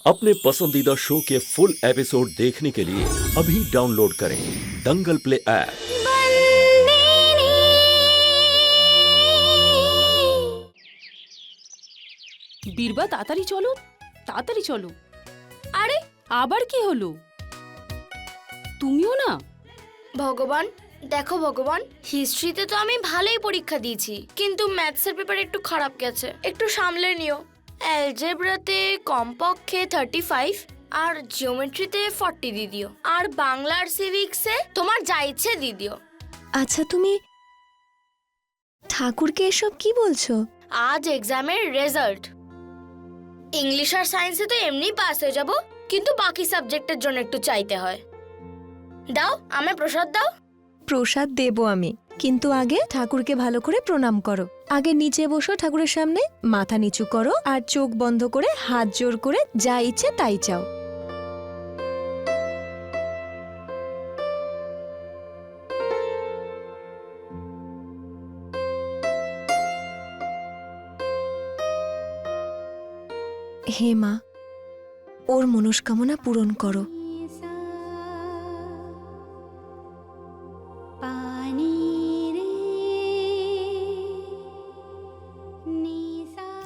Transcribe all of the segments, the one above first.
अपने पसंदीदा शो के फुल एपिसोड देखने के लिए अभी डाउनलोड करें दंगल प्ले ऐप। বীরবা তাড়াতাড়ি চলো, তাড়াতাড়ি চলো। আরে আবার কি হলো? তুমিও না? ভগবান দেখো ভগবান, হিস্ট্রিতে তো আমি ভালোই পরীক্ষা দিয়েছি, কিন্তু ম্যাথসের পেপার একটু খারাপ গেছে, একটু সামলে নিও। অ্যালজেব্রাতে কমপক্ষে 35 আর জিওমেট্রিতে 40 দিয়ে দিও, আর বাংলার সিভিক্সে তোমার যা ইচ্ছে দিয়ে দিও। আচ্ছা, তুমি ঠাকুরকে এসব কি বলছো? আজ এক্সামের রেজাল্ট, ইংলিশ আর সায়েন্সে তো এমনি পাস হয়ে যাব, কিন্তু বাকি সাবজেক্টের জন্য একটু চাইতে হয়। দাও, আমায় প্রসাদ দাও। প্রসাদ দেব আমি, কিন্তু আগে ঠাকুরকে ভালো করে প্রণাম করো। আগে নিচে বসো ঠাকুরের সামনে, মাথা নিচু করো আর চোখ বন্ধ করে হাত জোর করে যা ইচ্ছে তাই চাও। হে মা, ওর মনস্কামনা পূরণ করো।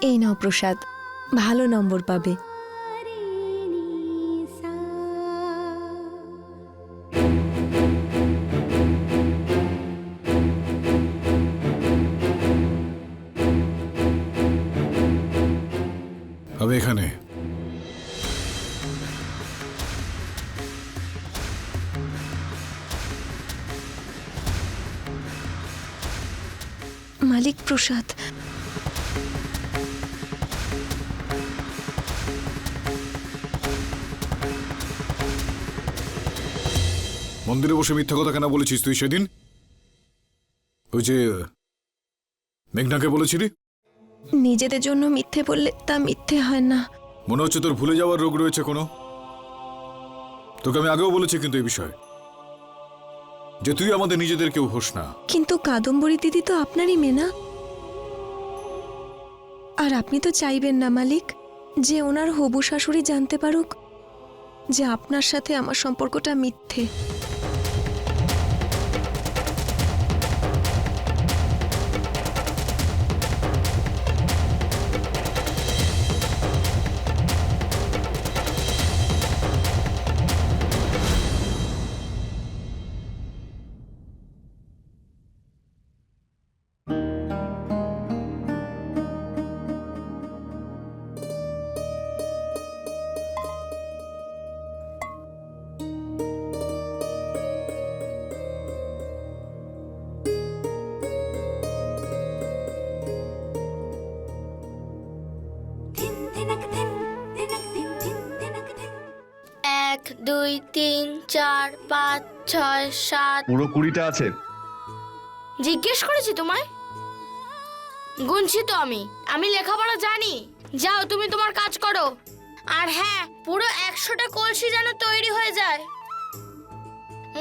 এই নাও প্রসাদ, ভালো নম্বর পাবে। আমি এখানে মালিক প্রসাদ। মন্দিরে বসে মিথ্যা কথা কেন বলেছিস তুই সেদিন? ওই যে মেঘনাকে বলেছিলি? নিজেদের জন্য মিথ্যে বললে তা মিথ্যে হয় না। মনে হচ্ছে তোর ভুলে যাওয়ার রোগ রয়েছে কোনো। তোকে আমি আগেও বলেছি কিন্তু এই বিষয়ে, যে তুই আমাদের নিজেদের কেউ হোস না। কিন্তু কাদম্বরী দিদি তো আপনারই মেয়ে না? আর আপনি তো চাইবেন না মালিক যে ওনার হবু শাশুড়ি জানতে পারুক যে আপনার সাথে আমার সম্পর্কটা মিথ্যে। এক, দুই, তিন, চার, পাঁচ, ছয়, সাত। পুরো 20টা আছে। জিজ্ঞেস করেছি তোমায়? গুনছি তো আমি লেখাপড়া জানি। যাও, তুমি তোমার কাজ করো। আর হ্যাঁ, পুরো 100টা কলসি যেন তৈরি হয়ে যায়।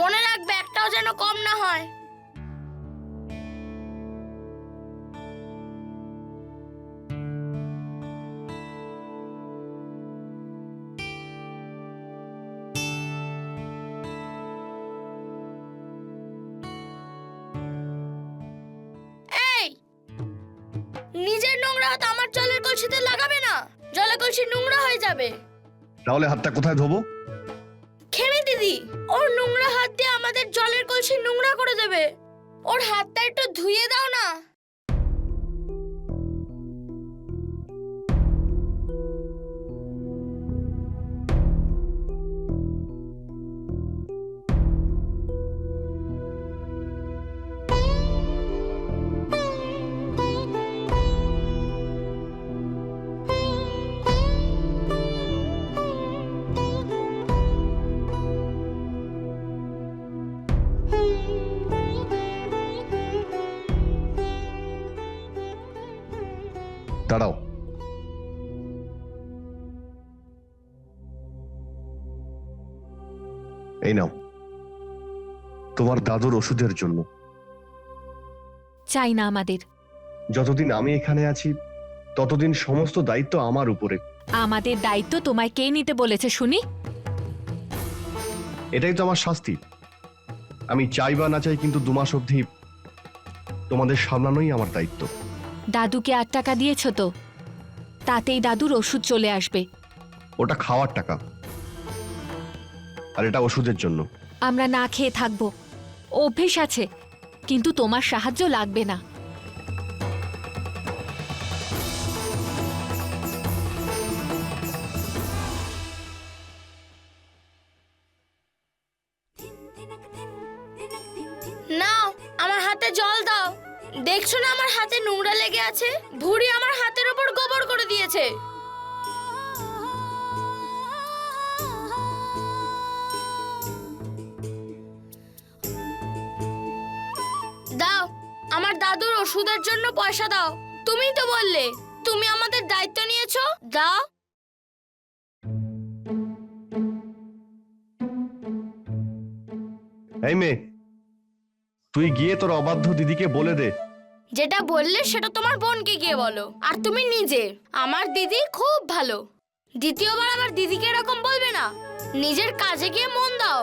মনে রাখবে, একটাও যেন কম না হয়। নিজের নোংরা হাত আমার জলের কলসিতে লাগাবে না, জলের কলসি নোংরা হয়ে যাবে। তাহলে হাতটা কোথায় ধোবো? খেমি দিদি ওর নোংরা হাত দিয়ে আমাদের জলের কলসি নোংরা করে দেবে। ওর হাতটা একটু ধুইয়ে দাও না। দাঁড়াও, এই নাও তোমার দাদুর ওষুধের জন্য। চাই না আমাদের। যতদিন আমি এখানে আছি ততদিন সমস্ত দায়িত্ব আমার উপরে। আমাদের দায়িত্ব তোমায় কে নিতে বলেছে শুনি? এটাই তো আমার শাস্তি। আমি চাই বা না চাই, কিন্তু 2 মাস অবধি তোমাদের সামলানোই আমার দায়িত্ব। দাদুকে 8 টাকা দিয়েছো তো, তাতেই দাদুর ওষুধ চলে আসবে। ওটা খাওয়ার টাকা, আর এটা ওষুধের জন্য। আমরা না খেয়ে থাকবো, অভ্যেস আছে, কিন্তু তোমার সাহায্য লাগবে না। নাও আমার হাতে জল দাও। দেখছো না আমার হাতে নোংরা লেগে আছে? ভুঁড়ি আমার হাতের ওপর গোবর করে দিয়েছে। দাও, আমার দাদুর ওষুধের জন্য পয়সা দাও। তুমিই তো বললে তুমি আমাদের দায়িত্ব নিয়েছো। দাও। এই মেয়ে, তুই গিয়ে তোর অবাধ্য দিদিকে বলে দে। যেটা বললে সেটা তোমার বোনকে গিয়ে বলো। আর তুমি নিজে, আমার দিদি খুব ভালো। দ্বিতীয়বার আমার দিদিকে এরকম বলবে না। নিজের কাজে গিয়ে মন দাও,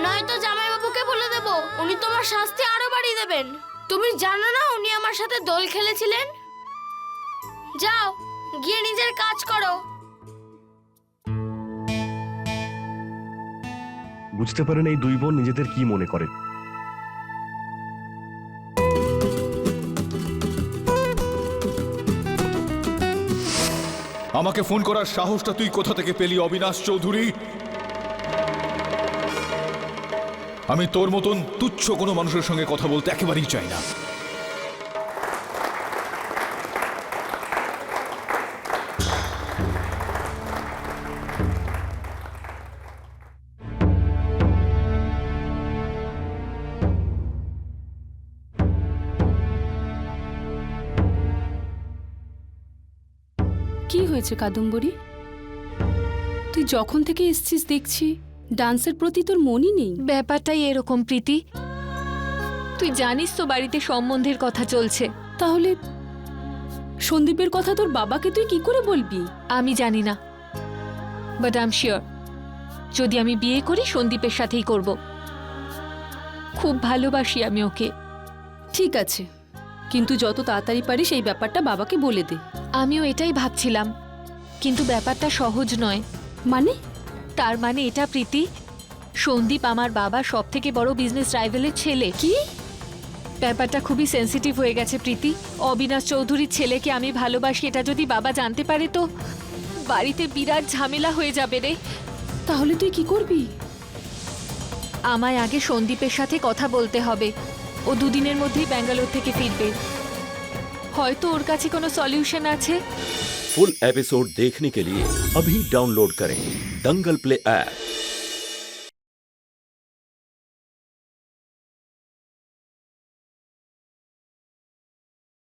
নয়তো জামাইবাবুকে বলে দেব, উনি তোমার শাস্তি আরো বাড়িয়ে দেবেন। তুমি জানো না উনি আমার সাথে দোল খেলেছিলেন? যাও, গিয়ে নিজের কাজ করো। বুঝতে পারেন এই 2 বোন নিজেদের কি মনে করে। আমাকে ফোন করার সাহসটা তুই কোথা থেকে পেলি অবিনাশ চৌধুরী? আমি তোর মতন তুচ্ছ কোনো মানুষের সঙ্গে কথা বলতে একেবারেই চাই না। কি হয়েছে কাদম্বরী? তুই যখন থেকে এসছিস দেখছি ডান্সের প্রতি তোর মনই নেই। ব্যাপারটাই এরকম প্রীতি। তুই জানিস তো বাড়িতে সম্বন্ধের কথা চলছে। তাহলে সন্দীপের কথা তোর বাবাকে তুই কি করে বলবি? আমি জানি না, বাট আই এম শিওর যদি আমি বিয়ে করি সন্দীপের সাথেই করব। খুব ভালোবাসি আমি ওকে। ঠিক আছে, কিন্তু যত তাড়াতাড়ি পারিস এই ব্যাপারটা বাবাকে বলে দে। আমিও এটাই ভাবছিলাম, কিন্তু ব্যাপারটা সহজ নয়। মানে? তার মানে এটা প্রীতি, সন্দীপ আমার বাবা সব থেকে বড় বিজনেস রাইভেলের ছেলে। কি? ব্যাপারটা খুবই সেন্সিটিভ হয়ে গেছে প্রীতি। অবিনাশ চৌধুরীর ছেলেকে আমি ভালোবাসি, এটা যদি বাবা জানতে পারে তো বাড়িতে বিরাট ঝামেলা হয়ে যাবে রে। তাহলে তুই কি করবি? আমায় আগে সন্দীপের সাথে কথা বলতে হবে। ও 2 দিনের মধ্যেই ব্যাঙ্গালোর থেকে ফিরবে। হয়তো ওর কাছে কোনো সলিউশন আছে। फुल एपिसोड देखने के लिए अभी डाउनलोड करें दंगल प्ले ऐप।